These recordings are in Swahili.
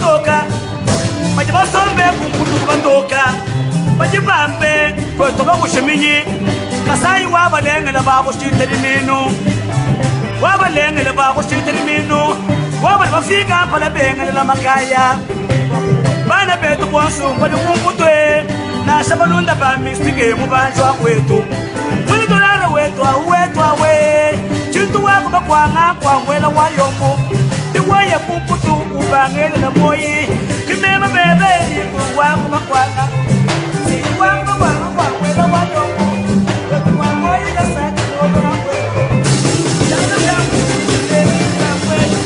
batoka baje basombe kumputu bandoka baje bambe ko to bakushiminyi kasai wabalengela bakushiteli minu wabalengela bakushiteli minu wabal bafika pala bengela makaya bana betu bonsu bali kumputwe na sabalunda ba mistike mubanjwa kwetu muli dolala wetu awe chintu wako bakwanga kwangwela wayomo diwaye kumputu ubangela na moyi kimema bebe wako bakwanga si wako kwangwela wayomo kwa moyi na sati obra kwetu jana yangu na kwetu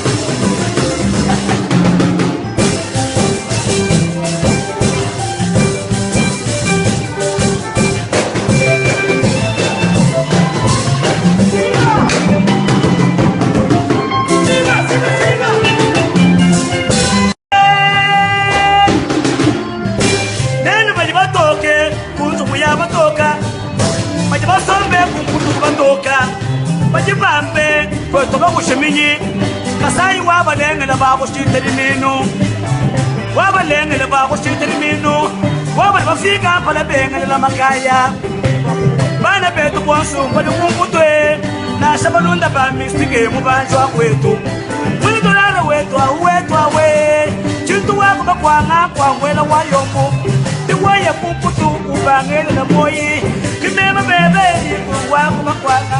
baje bambe ko to bakushiminyi kasai wabalengela bakushiteli minu wabalengela bakushiteli minu wabal bafika pala bengela makaya bana betu bonsu bali kumputwe na sabalunda ba mistike mubanjwa kwetu muli dolala wetu awe chintu wako bakwanga kwangwela wayomo diwaye kumputu ubangela na moyi kimema bebe wako bakwanga